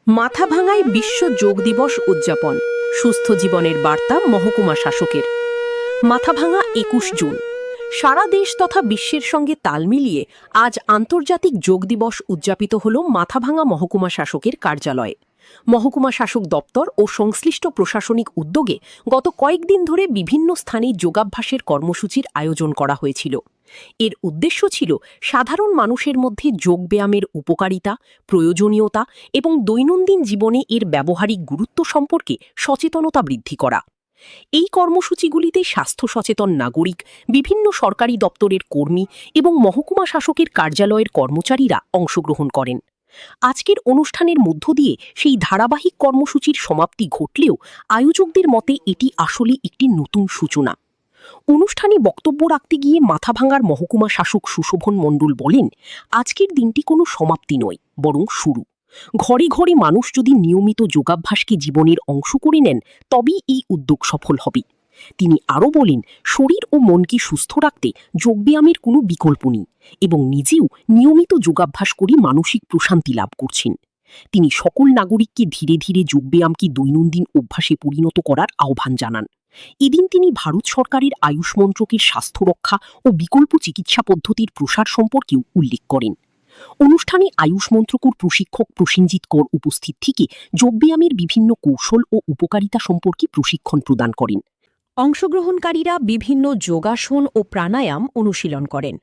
মাথাভাঙায় বিশ্ব যোগ দিবস উদযাপন, সুস্থ জীবনের বার্তা মহকুমা শাসকের। মাথাভাঙা ২১ জুন। সারা দেশ তথা বিশ্বের সঙ্গে তাল মিলিয়ে আজ আন্তর্জাতিক যোগ দিবস উদযাপিত হল মাথাভাঙা মহকুমা শাসকের কার্যালয়ে। মহকুমা শাসক দপ্তর ও সংশ্লিষ্ট প্রশাসনিক উদ্যোগে গত কয়েকদিন ধরে বিভিন্ন স্থানে যোগাভ্যাসের কর্মসূচির আয়োজন করা হয়েছিল। এর উদ্দেশ্য ছিল সাধারণ মানুষের মধ্যে যোগব্যায়ামের উপকারিতা, প্রয়োজনীয়তা এবং দৈনন্দিন জীবনে এর ব্যবহারিক গুরুত্ব সম্পর্কে সচেতনতা বৃদ্ধি করা। এই কর্মসূচিগুলিতে স্বাস্থ্য সচেতন নাগরিক, বিভিন্ন সরকারি দপ্তরের কর্মী এবং মহকুমা শাসকের কার্যালয়ের কর্মচারীরা অংশগ্রহণ করেন। আজকের অনুষ্ঠানের মধ্য দিয়ে সেই ধারাবাহিক কর্মসূচির সমাপ্তি ঘটলেও আয়োজকদের মতে এটি আসলে একটি নতুন সূচনা। অনুষ্ঠানে বক্তব্য রাখতে গিয়ে মাথাভাঙার মহকুমা শাসক সুশোভন মণ্ডল বলেন, আজকের দিনটি কোনো সমাপ্তি নয়, বরং শুরু। ঘরে ঘরে মানুষ যদি নিয়মিত যোগাভ্যাসকে জীবনের অংশ করে নেন, তবেই এই উদ্যোগ সফল হবে। তিনি আরও বলেন, শরীর ও মনকে সুস্থ রাখতে যোগব্যায়ামের কোনো বিকল্প নেই এবং নিজেও নিয়মিত যোগাভ্যাস করে মানসিক প্রশান্তি লাভ করছেন। তিনি সকল নাগরিককে ধীরে ধীরে যোগব্যায়ামকে দৈনন্দিন অভ্যাসে পরিণত করার আহ্বান জানান। এদিন তিনি ভারত সরকারের আয়ুষ মন্ত্রকের স্বাস্থ্য রক্ষা ও বিকল্প চিকিৎসা পদ্ধতির প্রসার সম্পর্কেও উল্লেখ করেন। অনুষ্ঠানে আয়ুষ মন্ত্রকের প্রশিক্ষক প্রসেনজিৎ কর উপস্থিত থেকে যোগব্যায়ামের বিভিন্ন কৌশল ও উপকারিতা সম্পর্কে প্রশিক্ষণ প্রদান করেন। অংশগ্রহণকারীরা বিভিন্ন যোগাসন ও প্রাণায়াম অনুশীলন করেন।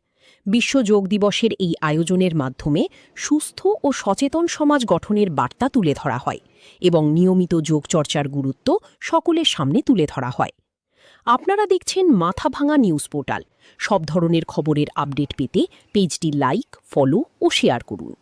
বিশ্ব যোগ দিবসের এই আয়োজনের মাধ্যমে সুস্থ ও সচেতন সমাজ গঠনের বার্তা তুলে ধরা হয় এবং নিয়মিত যোগচর্চার গুরুত্ব সকলের সামনে তুলে ধরা হয়। আপনারা দেখছেন মাথাভাঙা নিউজ পোর্টাল। সব ধরনের খবরের আপডেট পেতে পেজটি লাইক, ফলো ও শেয়ার করুন।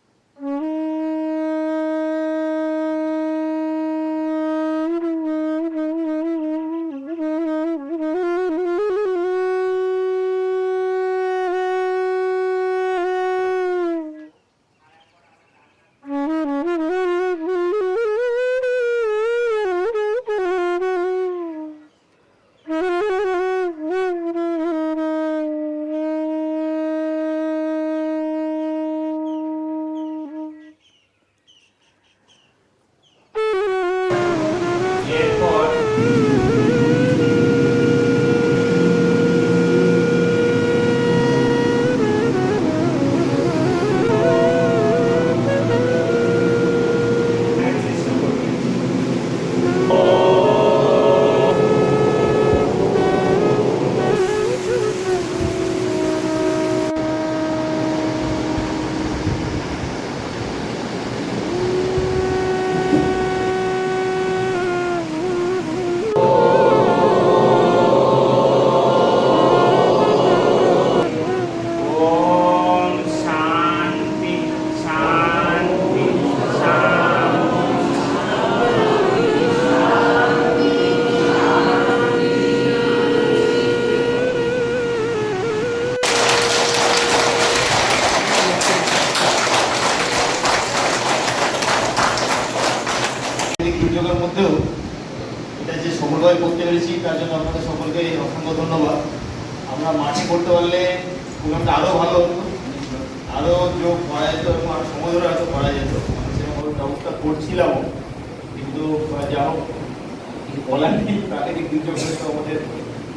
দুর্যোগের মধ্যেও এটা যে সফলভাবে করতে পেরেছি তার জন্য আপনাদের সকলকে অসংখ্য ধন্যবাদ। আমরা মাঠে করতে পারলে প্রোগ্রামটা আরও ভালো হতো, আরও যোগ করা যেত এবং আরও সময় ধরে হয়তো করা যেত। সেরকম ব্যবস্থা করছিলামও, কিন্তু যা হোক কিছু বলার নেই। প্রাকৃতিক দুর্যোগ হলে তো আমাদের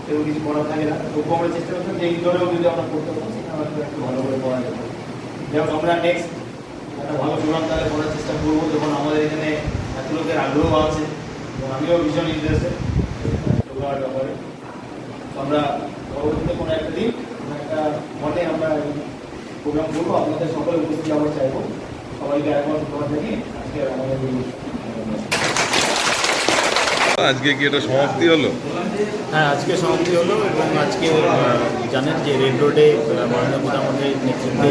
সেরকম কিছু করার থাকে না। তবুও আমরা চেষ্টা করতাম যে এই ধরেও যদি আমরা করতে পারতাম সেটা হয়তো একটু ভালো করে করা যেত। যাই হোক, আমরা নেক্সট একটা ভালো প্রোগ্রাম তাহলে করার চেষ্টা করবো, যখন আমাদের এখানে এত লোকের আগ্রহ আছে এবং আমিও ভীষণ ইন্টারেস্টেড যোগার ব্যাপারে। তো আমরা পরবর্তীতে কোনো একটা দিন একটা মঠে আমরা প্রোগ্রাম করবো, আপনাদের সকলে উপস্থিত আমরা চাইবো। সবাইকে একবার ধন্যবাদ জানিয়ে আজকে আমাদের আজকে কি এটা সমাপ্তি হলো? হ্যাঁ, আজকে সমাপ্তি হলো এবং আজকে জানেন যে রেড রোডে মাননীয় প্রধানমন্ত্রীর নেতৃত্বে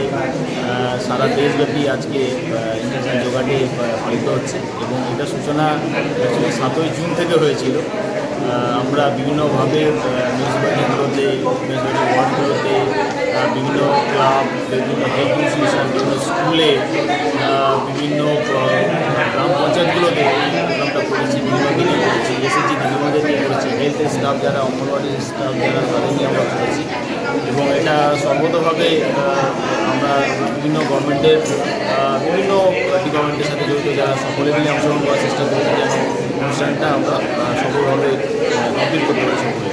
সারা দেশব্যাপী আজকে ইন্টারন্যাশনাল যোগা ডে পালিত হচ্ছে এবং এটা সূচনা অ্যাকচুয়ালি 7ই জুন থেকে হয়েছিল। আমরা বিভিন্নভাবে মিউনিসিপ্যালিটিগুলোতে, মিউনিসিপ্যালিটি ওয়ার্ডগুলোতে, বিভিন্ন ক্লাব, বিভিন্ন হেলথ ইনস্টিটিউশন, বিভিন্ন স্কুলে, বিভিন্ন গ্রাম পঞ্চায়েতগুলোতে এই প্রোগ্রামটা করেছি, বিভিন্ন দিনে করেছি, এসএসজি দিদিমণিদের নিয়ে করেছি, হেলথের স্টাফ যারা, অঙ্গনওয়াড়ির স্টাফ যারা, তাদের নিয়ে আমরা করেছি এবং এটা সর্বতভাবে আমরা আমরা বিভিন্ন গভর্নমেন্টের বিভিন্ন ডিপার্টমেন্টের সাথে জড়িত যারা সকলে মিলে অংশগ্রহণ করার চেষ্টা করেছি যেন অনুষ্ঠানটা আমরা সফলভাবে কমপ্লিট করতে পারি সকলে।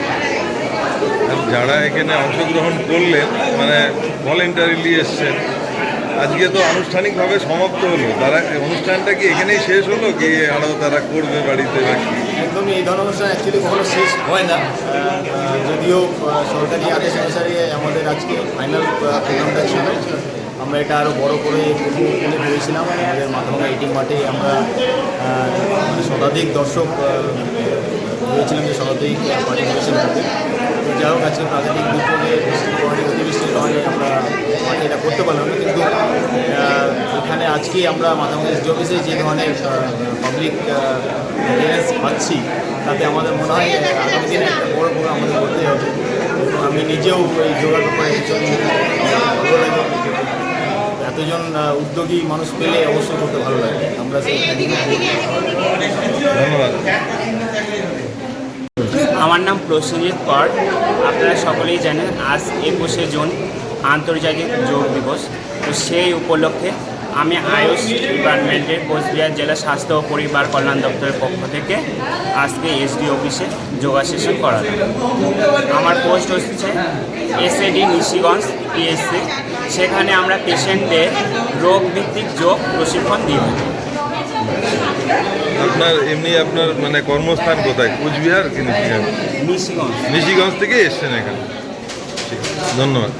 আর যারা এখানে অংশগ্রহণ করলেন মানে ভলেন্টারিলি এসছেন, আজকে তো আনুষ্ঠানিকভাবে সমাপ্ত হলো, তারা অনুষ্ঠানটা কি এখানেই শেষ হলো কি আরও তারা করবে বাড়িতে বা কি? একদমই এই ধরনের অনুষ্ঠান অ্যাকচুয়ালি কখনো শেষ হয় না, যদিও সরকারি আদেশ অনুসারে আমাদের আজকে ফাইনাল প্রোগ্রামটা ছিল। আমরা এটা আরও বড় করে তুলে ধরেছিলাম আমাদের মাথাভাঙা 18 মাঠে। আমরা শতাধিক দর্শক ভেবেছিলাম যে শতাধিক পার্টি করেছিলাম। যাই হোক আজকে প্রাকৃতিক দুর্যোগে বৃষ্টির কারণে অতিবৃষ্টির কারণে আমরা মাঠে এটা করতে পারলাম না, কিন্তু এখানে আজকে আমরা মাথাভাঙা এসডি অফিসে যে ধরনের পাবলিক অ্যাটেন্ডেন্স পাচ্ছি তাতে আমাদের মনে হয় আগামী দিনে একটা বড় প্রোগ্রাম আমাদের করতেই হবে। আমি নিজেও এই যোগার ব্যাপারে ভীষণ ভালো লাগে, এতজন উদ্যোগী মানুষ পেলে অবশ্যই করতে ভালো লাগে। আমরা সেই ধন্যবাদ। আমার নাম প্রসেনজিৎ কর। আপনারা সকলেই জানেন আজ 21শে জুন আন্তর্জাতিক যোগ দিবস। তো সেই উপলক্ষে আমি আয়ুষ ডিপার্টমেন্টের কোচবিহার জেলা স্বাস্থ্য ও পরিবার কল্যাণ দপ্তরের পক্ষ থেকে আজকে এসডি অফিসে যোগা সেশন করালাম। আমার পোস্ট হচ্ছে এসএডি নিশিগঞ্জ পিএসসি। সেখানে আমরা পেশেন্টদের রোগভিত্তিক যোগ প্রশিক্ষণ দিই। আপনার এমনি আপনার মানে কর্মস্থান কোথায়, কোচবিহার কি নিশিগঞ্জ? নিশিগঞ্জ। নিশিগঞ্জ থেকে এসছেন এখানে, ঠিক আছে, ধন্যবাদ।